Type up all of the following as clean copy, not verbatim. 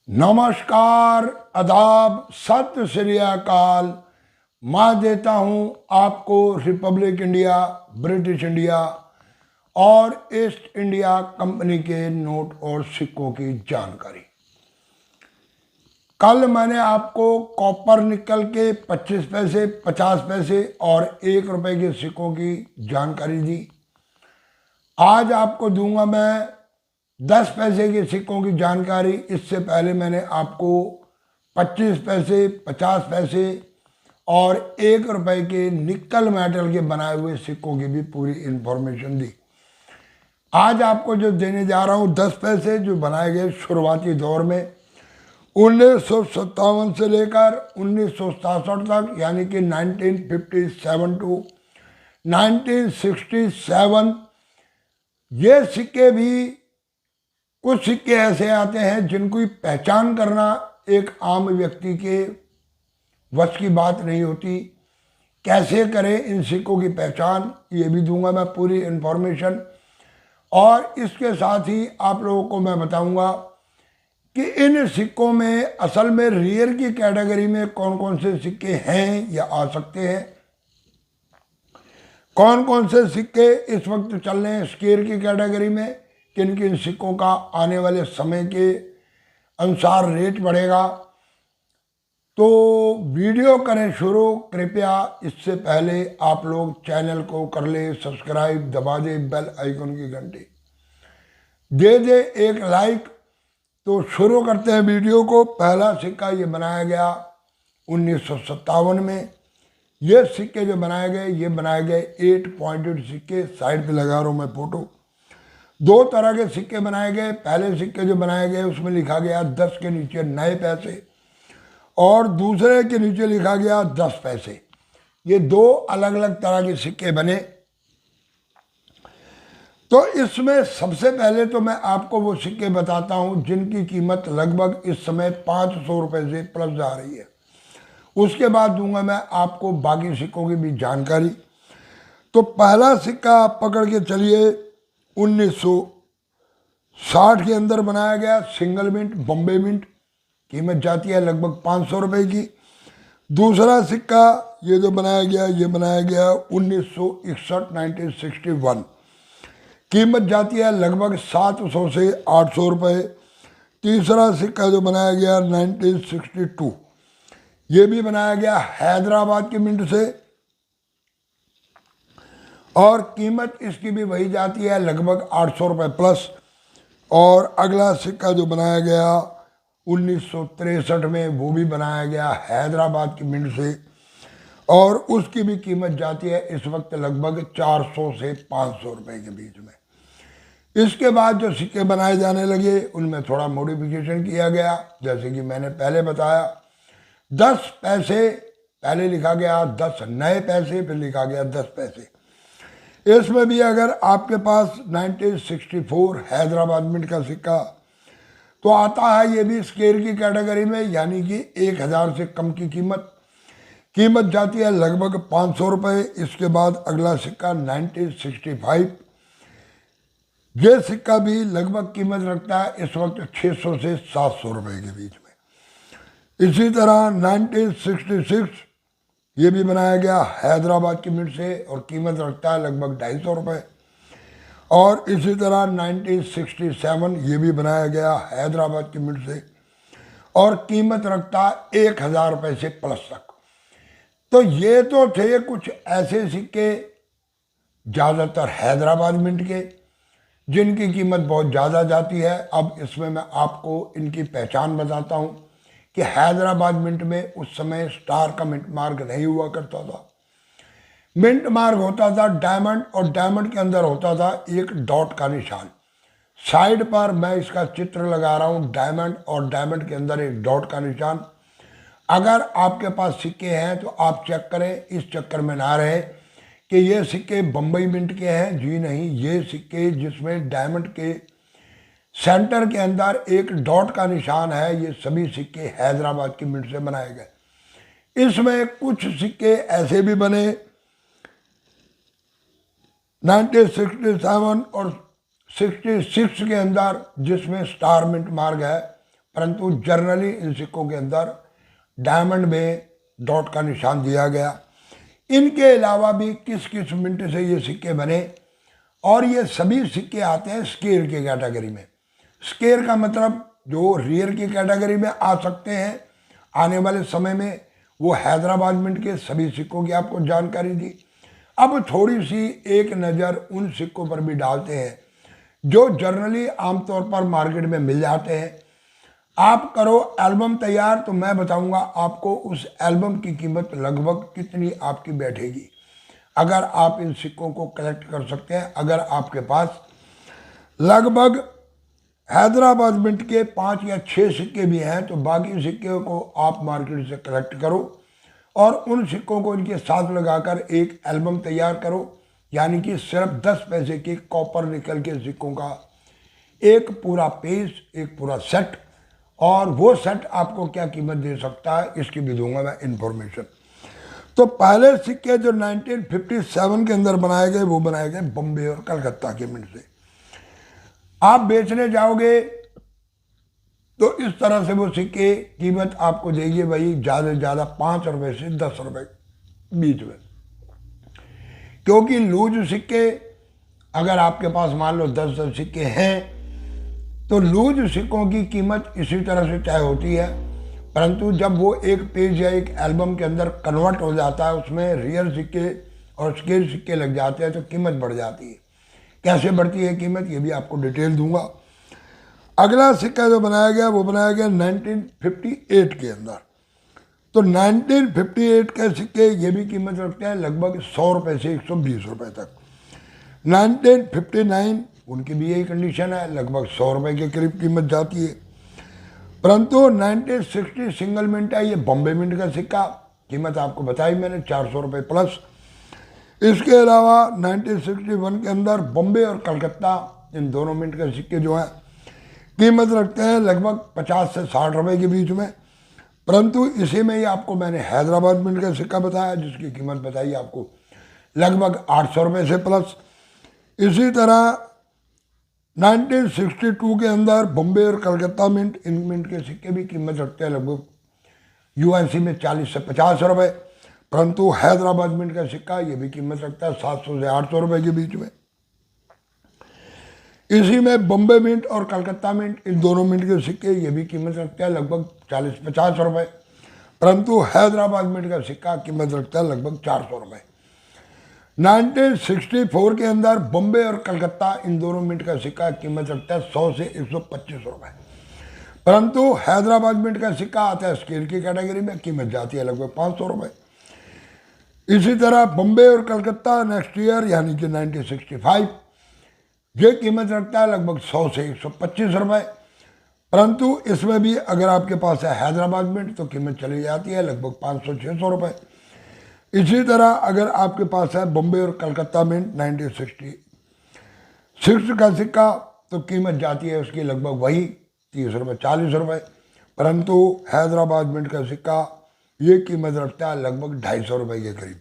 नमस्कार, आदाब, सत श्री अकाल। मैं देता हूं आपको रिपब्लिक इंडिया, ब्रिटिश इंडिया और ईस्ट इंडिया कंपनी के नोट और सिक्कों की जानकारी। कल मैंने आपको कॉपर निकल के 25 पैसे, 50 पैसे और 1 रुपए के सिक्कों की जानकारी दी। आज आपको दूंगा मैं 10 पैसे के सिक्कों की जानकारी। इससे पहले मैंने आपको 25 पैसे, 50 पैसे और 1 रुपए के निकल मेटल के बनाए हुए सिक्कों की भी पूरी इंफॉर्मेशन दी। आज आपको जो देने जा रहा हूँ 10 पैसे जो बनाए गए शुरुआती दौर में 1957 से लेकर 1967 तक, यानी कि 1957 टू 1967। ये सिक्के भी, कुछ सिक्के ऐसे आते हैं जिनको पहचान करना एक आम व्यक्ति के वश की बात नहीं होती। कैसे करें इन सिक्कों की पहचान, ये भी दूंगा मैं पूरी इन्फॉर्मेशन। और इसके साथ ही आप लोगों को मैं बताऊंगा कि इन सिक्कों में असल में रियर की कैटेगरी में कौन कौन से सिक्के हैं या आ सकते हैं, कौन कौन से सिक्के इस वक्त चल रहे हैं स्क्वायर की कैटेगरी में, किन किन सिक्कों का आने वाले समय के अनुसार रेट बढ़ेगा। तो वीडियो करें शुरू। कृपया इससे पहले आप लोग चैनल को कर ले सब्सक्राइब, दबा दे बेल आइकन की घंटी, दे दे एक लाइक। तो शुरू करते हैं वीडियो को। पहला सिक्का ये बनाया गया 1957 में। ये सिक्के जो बनाए गए, ये बनाए गए 8 पॉइंटेड सिक्के। साइड पे लगा रहा हूँ मैं फोटो। दो तरह के सिक्के बनाए गए। पहले सिक्के जो बनाए गए उसमें लिखा गया 10 के नीचे नए पैसे और दूसरे के नीचे लिखा गया 10 पैसे। ये दो अलग अलग तरह के सिक्के बने। तो इसमें सबसे पहले तो मैं आपको वो सिक्के बताता हूँ जिनकी कीमत लगभग इस समय 500 रुपये से प्लस जा रही है। उसके बाद दूंगा मैं आपको बाकी सिक्कों की भी जानकारी। तो पहला सिक्का आप पकड़ के चलिए, 1960 के अंदर बनाया गया सिंगल मिंट, बॉम्बे मिंट। कीमत जाती है लगभग 500 रुपये की। दूसरा सिक्का ये जो बनाया गया, ये बनाया गया 1961, 1961। कीमत जाती है लगभग 700 से 800 रुपये। तीसरा सिक्का जो बनाया गया 1962, ये भी बनाया गया हैदराबाद की मिंट से और कीमत इसकी भी वही जाती है लगभग 800 रुपये प्लस। और अगला सिक्का जो बनाया गया 1963 में, वो भी बनाया गया हैदराबाद की मिंट से और उसकी भी कीमत जाती है इस वक्त लगभग 400 से 500 रुपये के बीच में। इसके बाद जो सिक्के बनाए जाने लगे उनमें थोड़ा मॉडिफिकेशन किया गया। जैसे कि मैंने पहले बताया 10 पैसे, पहले लिखा गया 10 नए पैसे, फिर लिखा गया 10 पैसे। इसमें भी अगर आपके पास 1964 हैदराबाद मिंट का सिक्का तो आता है, ये भी स्क्वायर की कैटेगरी में, यानी कि 1000 से कम की कीमत जाती है लगभग 500 रुपये। इसके बाद अगला सिक्का 1965, ये सिक्का भी लगभग कीमत रखता है इस वक्त 600 से 700 रुपये के बीच में। इसी तरह 1966 ये भी बनाया गया हैदराबाद की मिंट से और कीमत रखता है लगभग 250 रुपये। और इसी तरह 1967 ये भी बनाया गया हैदराबाद की मिंट से और कीमत रखता है 1000 रुपये से प्लस तक। तो ये तो थे कुछ ऐसे सिक्के ज़्यादातर हैदराबाद मिंट के जिनकी कीमत बहुत ज़्यादा जाती है। अब इसमें मैं आपको इनकी पहचान बताता हूँ कि हैदराबाद मिंट में उस समय स्टार का मिंट मार्क नहीं हुआ करता था। मिंट मार्क होता था डायमंड, और डायमंड के अंदर होता था एक डॉट का निशान। साइड पर मैं इसका चित्र लगा रहा हूँ, डायमंड और डायमंड के अंदर एक डॉट का निशान। अगर आपके पास सिक्के हैं तो आप चेक करें, इस चक्कर में ना रहे कि ये सिक्के बम्बई मिंट के हैं। जी नहीं, ये सिक्के जिसमें डायमंड के सेंटर के अंदर एक डॉट का निशान है, ये सभी सिक्के हैदराबाद की मिंट से बनाए गए। इसमें कुछ सिक्के ऐसे भी बने 1967 और 66 के अंदर जिसमें स्टार मिंट मार्क है, परंतु जनरली इन सिक्कों के अंदर डायमंड में डॉट का निशान दिया गया। इनके अलावा भी किस किस मिंट से ये सिक्के बने, और ये सभी सिक्के आते हैं स्केयर की कैटेगरी में। स्केयर का मतलब जो रियर की कैटेगरी में आ सकते हैं आने वाले समय में, वो हैदराबाद मिंट के सभी सिक्कों की आपको जानकारी दी। अब थोड़ी सी एक नज़र उन सिक्कों पर भी डालते हैं जो जनरली आमतौर पर मार्केट में मिल जाते हैं। आप करो एल्बम तैयार तो मैं बताऊंगा आपको उस एल्बम की कीमत लगभग कितनी आपकी बैठेगी, अगर आप इन सिक्कों को कलेक्ट कर सकते हैं। अगर आपके पास लगभग हैदराबाद मिंट के 5 या 6 सिक्के भी हैं तो बाकी सिक्के को आप मार्केट से कलेक्ट करो और उन सिक्कों को इनके साथ लगाकर एक एल्बम तैयार करो, यानी कि सिर्फ 10 पैसे के कॉपर निकल के सिक्कों का एक पूरा पेज, एक पूरा सेट। और वो सेट आपको क्या कीमत दे सकता है इसकी भी दूंगा मैं इंफॉर्मेशन। तो पहले सिक्के जो 1957 के अंदर बनाए गए वो बनाए गए बम्बे और कलकत्ता के मिंट से। आप बेचने जाओगे तो इस तरह से वो सिक्के कीमत आपको देगी भाई ज़्यादा से ज़्यादा 5 रुपये से 10 रुपये बीच में, क्योंकि लूज सिक्के अगर आपके पास मान लो 10 सिक्के हैं तो लूज सिक्कों की कीमत इसी तरह से तय होती है, परंतु जब वो एक पेज या एक एल्बम के अंदर कन्वर्ट हो जाता है, उसमें रियल सिक्के और स्केयर सिक्के लग जाते हैं तो कीमत बढ़ जाती है। कैसे बढ़ती है कीमत ये भी आपको डिटेल दूंगा। अगला सिक्का जो बनाया गया वो बनाया गया 1958 के अंदर। तो 1958 के सिक्के ये भी कीमत रखते हैं लगभग 100 रुपये से 120 रुपये तक। 1959 उनकी भी यही कंडीशन है, लगभग 100 रुपये के करीब कीमत जाती है। परंतु 1960 सिंगल मिंट है, ये बॉम्बे मिंट का सिक्का, कीमत आपको बताई मैंने 400 रुपये प्लस। इसके अलावा 1961 के अंदर बॉम्बे और कलकत्ता इन दोनों मिंट के सिक्के जो हैं कीमत रखते हैं लगभग 50 से 60 रुपये के बीच में। परंतु इसी में ही आपको मैंने हैदराबाद मिंट का सिक्का बताया जिसकी कीमत बताई आपको लगभग 800 रुपये से प्लस। इसी तरह 1962 के अंदर बॉम्बे और कलकत्ता मिंट, इन मिंट के सिक्के भी कीमत रखते हैं लगभग यूएनसी में 40 से 50 रुपये। परंतु हैदराबाद मिंट का सिक्का ये भी कीमत रखता है 700 से 800 रुपये के बीच में। इसी में बॉम्बे मिंट और कलकत्ता मिंट, इन दोनों मिंट के सिक्के ये भी कीमत रखते हैं लगभग 40-50 रुपये। परंतु हैदराबाद मिंट का सिक्का कीमत रखता है लगभग 400 रुपये। 1964 के अंदर बॉम्बे और कलकत्ता इन दोनों मिंट का सिक्का कीमत रखता है 100 से 125 रुपये। परंतु हैदराबाद मिंट का सिक्का आता है स्केल की कैटेगरी में, कीमत जाती है लगभग 500 रुपये। इसी तरह बॉम्बे और कलकत्ता नेक्स्ट ईयर यानी कि 1965 ये कीमत रखता है लगभग 100 से 125 रुपये। परंतु इसमें भी अगर आपके पास है हैदराबाद मिंट तो कीमत चली जाती है लगभग 500-600 रुपये। इसी तरह अगर आपके पास है बॉम्बे और कलकत्ता मिंट 1966 का सिक्का तो कीमत जाती है उसकी लगभग वही 30 रुपये 40 रुपये। परंतु हैदराबाद मिंट का सिक्का ये कीमत रखता है लगभग 250 रुपये के करीब।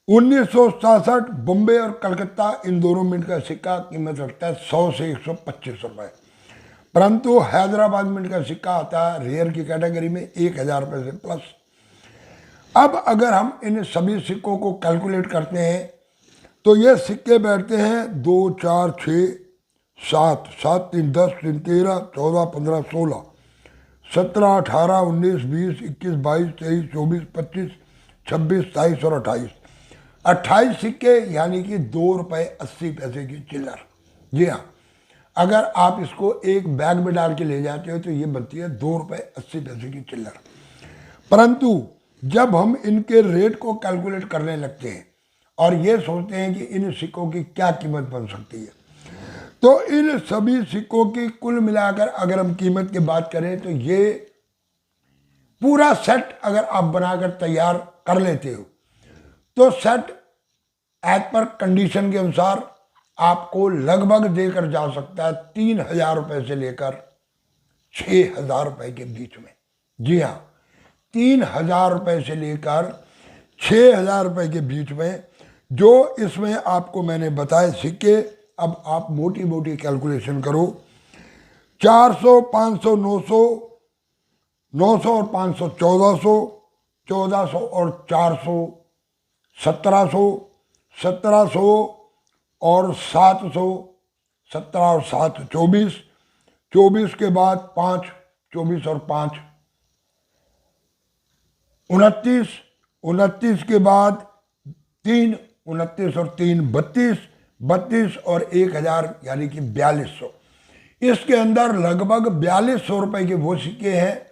1967 बॉम्बे और कलकत्ता इन दोनों मिंट का सिक्का कीमत रखता है 100 से 125 रुपये। परंतु हैदराबाद मिंट का सिक्का आता है रेयर की कैटेगरी में 1000 रुपये से प्लस। अब अगर हम इन सभी सिक्कों को कैलकुलेट करते हैं तो ये सिक्के बैठते हैं 2, 4, 6, 7, 7, 3, 10, 3, 13, 14, 15, 16, 17, 18, 19, 20, 21, 22, 23, 24, 25, 26, 27 और 28 सिक्के यानी कि 2 रुपये 80 पैसे की चिल्लर। जी हाँ, अगर आप इसको एक बैग में डाल के ले जाते हो तो ये बनती है 2 रुपये 80 पैसे की चिल्लर। परंतु जब हम इनके रेट को कैलकुलेट करने लगते हैं और ये सोचते हैं कि इन सिक्कों की क्या कीमत बन सकती है, तो इन सभी सिक्कों की कुल मिलाकर अगर हम कीमत की बात करें तो ये पूरा सेट अगर आप बनाकर तैयार कर लेते हो तो सेट एज पर कंडीशन के अनुसार आपको लगभग देकर जा सकता है 3000 रुपये से लेकर 6000 रुपये के बीच में। जी हाँ, 3000 रुपये से लेकर 6000 रुपये के बीच में जो इसमें आपको मैंने बताए सिक्के। अब आप मोटी मोटी कैलकुलेशन करो, 400, 500, 900, 900 और 500 1400, 1400 और 400 1700, 1700 और 700, 17 और 7 24, 24 के बाद 5, 24 और 5 29, 29 के बाद 3, 29 और 3 32, 32 और 1000 यानी कि 4200। इसके अंदर लगभग 4200 रुपए के वो सिक्के हैं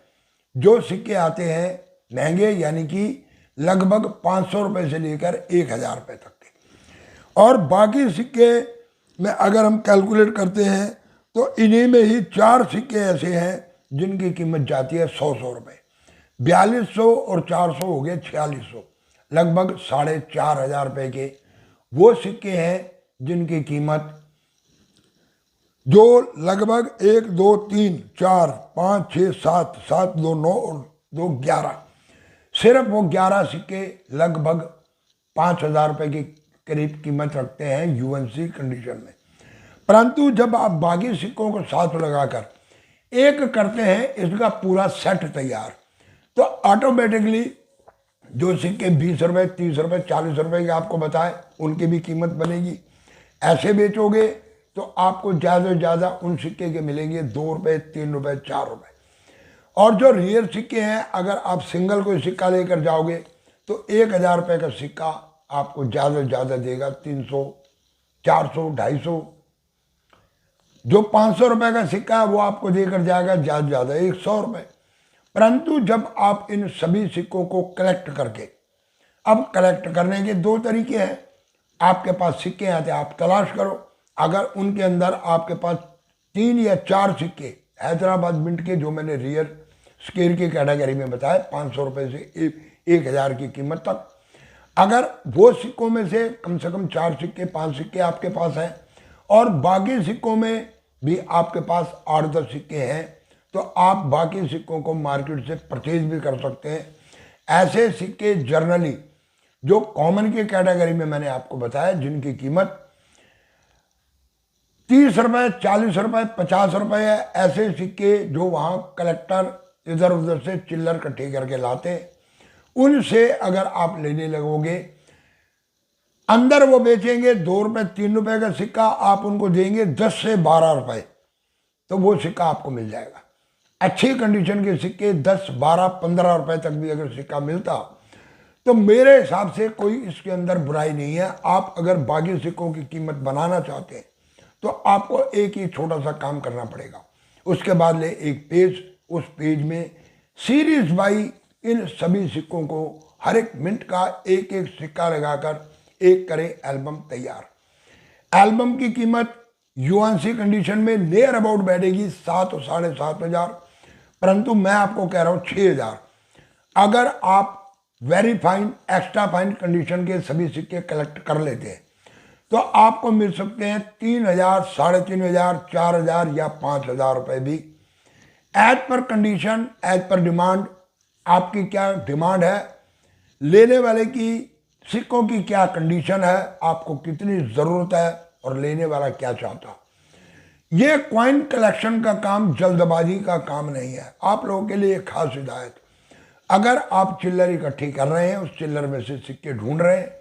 जो सिक्के आते हैं महंगे, यानी कि लगभग 500 रुपए से लेकर 1000 रुपए तक के। और बाकी सिक्के में अगर हम कैलकुलेट करते हैं तो इन्हीं में ही 4 सिक्के ऐसे हैं जिनकी कीमत जाती है 100 रुपए। 4200 और 400 हो गए 4600, लगभग 4500 रुपए के वो सिक्के हैं जिनकी कीमत, जो लगभग 1 2 3 4 5 6 7 7 2 9 और 2 11, सिर्फ वो 11 सिक्के लगभग 5000 रुपए के करीब कीमत रखते हैं यूएनसी कंडीशन में। परंतु जब आप बाकी सिक्कों को साथ लगाकर एक करते हैं, इसका पूरा सेट तैयार, तो ऑटोमेटिकली जो सिक्के 20 रुपए 30 रुपए 40 रुपए के आपको बताए उनकी भी कीमत बनेगी। ऐसे बेचोगे तो आपको ज़्यादा से ज़्यादा उन सिक्के के मिलेंगे 2 रुपए 3 रुपए 4 रुपए। और जो रियल सिक्के हैं, अगर आप सिंगल कोई सिक्का लेकर जाओगे तो 1000 रुपए का सिक्का आपको ज़्यादा से ज़्यादा देगा 300, 400, 250। जो 500 रुपए का सिक्का है वो आपको देकर जाएगा ज़्यादा से ज़्यादा 100 रुपए। परंतु जब आप इन सभी सिक्कों को कलेक्ट करके, अब कलेक्ट करने के 2 तरीके हैं। आपके पास सिक्के आते आप तलाश करो, अगर उनके अंदर आपके पास 3 या 4 सिक्के हैदराबाद मिंट के, जो मैंने रियल स्केल की कैटेगरी में बताया 500 रुपए से 1000 की कीमत तक, अगर वो सिक्कों में से कम 4 सिक्के 5 सिक्के आपके पास हैं और बाकी सिक्कों में भी आपके पास 8-10 सिक्के हैं, तो आप बाकी सिक्कों को मार्केट से परचेज भी कर सकते हैं। ऐसे सिक्के जर्नली जो कॉमन की कैटेगरी में मैंने आपको बताया, जिनकी कीमत 30 रुपए 40 रुपए 50 रुपए है, ऐसे सिक्के जो वहाँ कलेक्टर इधर उधर से चिल्लर इकट्ठे करके लाते, उनसे अगर आप लेने लगोगे, अंदर वो बेचेंगे 2 रुपए 3 रुपए का सिक्का, आप उनको देंगे 10 से 12 रुपए, तो वो सिक्का आपको मिल जाएगा। अच्छी कंडीशन के सिक्के 10, 12, 15 रुपए तक भी अगर सिक्का मिलता तो मेरे हिसाब से कोई इसके अंदर बुराई नहीं है। आप अगर बाकी सिक्कों की कीमत बनाना चाहते हैं तो आपको एक ही छोटा सा काम करना पड़ेगा। उसके बाद ले एक पेज, उस पेज में सीरीज बाई इन सभी सिक्कों को हर एक मिनट का एक एक सिक्का लगाकर एक करें एल्बम तैयार। एल्बम की कीमत यूएनसी कंडीशन में नियर अबाउट बैठेगी 7 और 7500, परंतु मैं आपको कह रहा हूँ 6000। अगर आप very fine extra fine condition के सभी सिक्के कलेक्ट कर लेते हैं तो आपको मिल सकते हैं 3000, 3500, 4000 या 5000 रुपए भी, as per condition, as per demand. आपकी क्या डिमांड है, लेने वाले की सिक्कों की क्या कंडीशन है, आपको कितनी ज़रूरत है और लेने वाला क्या चाहता। ये कॉइन कलेक्शन का काम जल्दबाजी का काम नहीं है। आप लोगों के लिए खास हिदायत, अगर आप चिल्लर इकट्ठी कर रहे हैं, उस चिल्लर में से सिक्के ढूंढ रहे हैं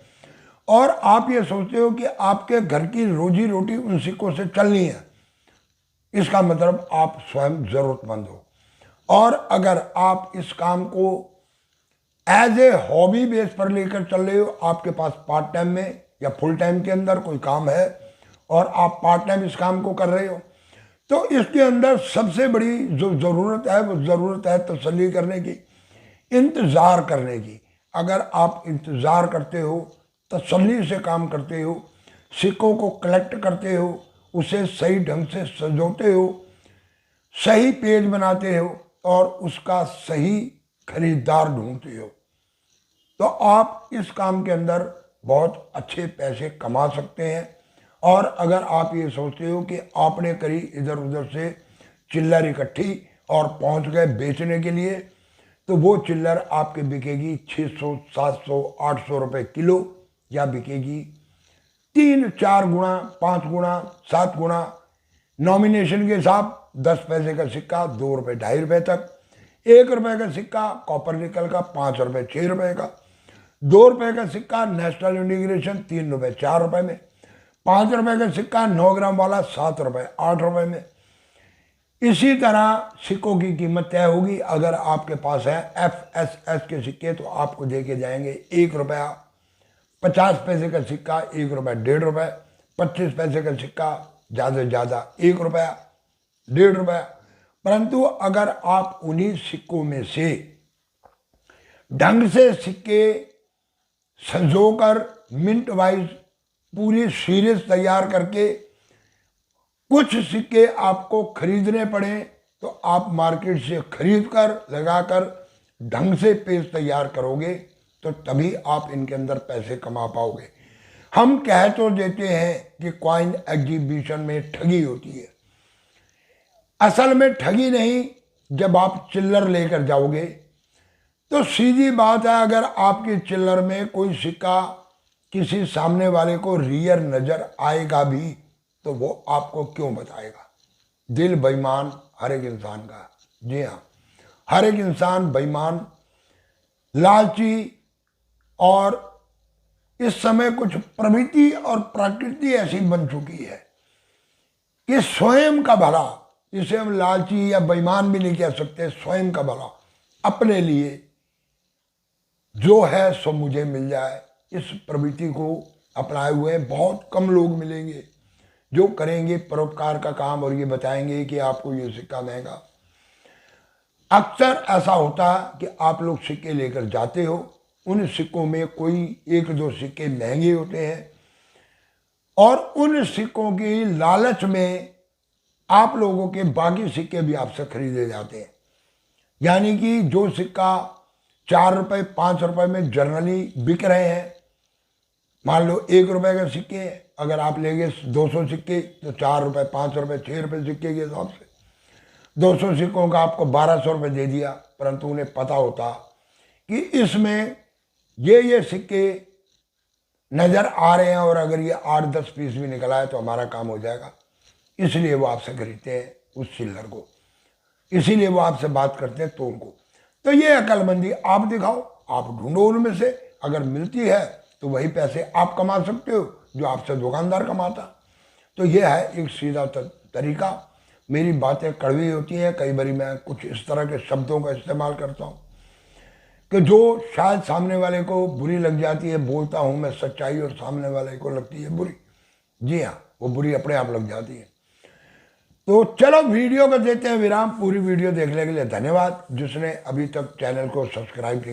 और आप ये सोचते हो कि आपके घर की रोजी रोटी उन सिक्कों से चलनी है, इसका मतलब आप स्वयं ज़रूरतमंद हो। और अगर आप इस काम को एज ए हॉबी बेस पर लेकर चल रहे हो, आपके पास पार्ट टाइम में या फुल टाइम के अंदर कोई काम है और आप पार्ट टाइम इस काम को कर रहे हो, तो इसके अंदर सबसे बड़ी जो ज़रूरत है वो ज़रूरत है तसल्ली करने की, इंतज़ार करने की। अगर आप इंतज़ार करते हो, तसल्ली से काम करते हो, सिक्कों को कलेक्ट करते हो, उसे सही ढंग से सजोते हो, सही पेज बनाते हो और उसका सही खरीदार ढूंढते हो, तो आप इस काम के अंदर बहुत अच्छे पैसे कमा सकते हैं। और अगर आप ये सोचते हो कि आपने करी इधर उधर से चिल्लर इकट्ठी और पहुंच गए बेचने के लिए, तो वो चिल्लर आपके बिकेगी 600, 700, 800 रुपये किलो, या बिकेगी 3, 4 गुना, 5 गुना, 7 गुना, नॉमिनेशन के हिसाब 10 पैसे का सिक्का 2 रुपये 2.5 रुपये तक, 1 रुपये का सिक्का कॉपर निकल का 5 रुपये 6 रुपये का, 2 रुपये का सिक्का नेशनल इंटीग्रेशन 3 रुपये 4 रुपये में, 5 रुपये का सिक्का 9 ग्राम वाला 7 रुपये 8 रुपये में। इसी तरह सिक्कों की कीमत तय होगी। अगर आपके पास है FSS के सिक्के तो आपको देके जाएंगे 1 रुपया, 50 पैसे का सिक्का 1 रुपये 1.5 रुपये, 25 पैसे का सिक्का ज़्यादा से ज़्यादा 1 रुपया 1.5 रुपया। परंतु अगर आप उन्हीं सिक्कों में से ढंग से सिक्के संजोकर मिंट वाइज पूरी सीरीज तैयार करके कुछ सिक्के आपको खरीदने पड़े तो आप मार्केट से खरीद कर लगाकर ढंग से पेज तैयार करोगे तो तभी आप इनके अंदर पैसे कमा पाओगे। हम कह तो देते हैं कि कॉइन एग्जीबिशन में ठगी होती है, असल में ठगी नहीं। जब आप चिल्लर लेकर जाओगे तो सीधी बात है, अगर आपकी चिल्लर में कोई सिक्का किसी सामने वाले को रियर नजर आएगा भी तो वो आपको क्यों बताएगा। दिल बेईमान हर एक इंसान का, जी हाँ, हर एक इंसान बेईमान, लालची, और इस समय कुछ प्रवृत्ति और प्रकृति ऐसी बन चुकी है कि स्वयं का भला, इसे हम लालची या बेईमान भी नहीं कह सकते, स्वयं का भला, अपने लिए जो है सो मुझे मिल जाए, इस प्रवृत्ति को अपनाए हुए बहुत कम लोग मिलेंगे जो करेंगे परोपकार का काम और ये बताएंगे कि आपको ये सिक्का महंगा। अक्सर ऐसा होता है कि आप लोग सिक्के लेकर जाते हो, उन सिक्कों में कोई 1-2 सिक्के महंगे होते हैं और उन सिक्कों की लालच में आप लोगों के बाकी सिक्के भी आपसे खरीदे जाते हैं। यानी कि जो सिक्का 4 रुपये 5 रुपये में जनरली बिक रहे हैं, मान लो 1 रुपये का सिक्के अगर आप लेंगे 200 सिक्के तो 4 रुपये 5 रुपये 6 रुपये सिक्के के हिसाब से 200 सिक्कों का आपको 1200 रुपये दे दिया। परंतु उन्हें पता होता कि इसमें ये सिक्के नज़र आ रहे हैं और अगर ये 8-10 पीस भी निकला है तो हमारा काम हो जाएगा, इसलिए वो आपसे खरीदते हैं उस चिल्लर को, इसीलिए वो आपसे बात करते हैं तोल को। तो ये अक्लमंदी आप दिखाओ, आप ढूंढो उनमें से, अगर मिलती है तो वही पैसे आप कमा सकते हो जो आपसे दुकानदार कमाता। तो ये है एक सीधा तरीका। मेरी बातें कड़वी होती हैं, कई बार मैं कुछ इस तरह के शब्दों का इस्तेमाल करता हूँ कि जो शायद सामने वाले को बुरी लग जाती है। बोलता हूँ मैं सच्चाई और सामने वाले को लगती है बुरी, जी हाँ, वो बुरी अपने आप लग जाती है। तो चलो वीडियो को देते हैं विराम। पूरी वीडियो देखने के लिए धन्यवाद। जिसने अभी तक चैनल को सब्सक्राइब नहीं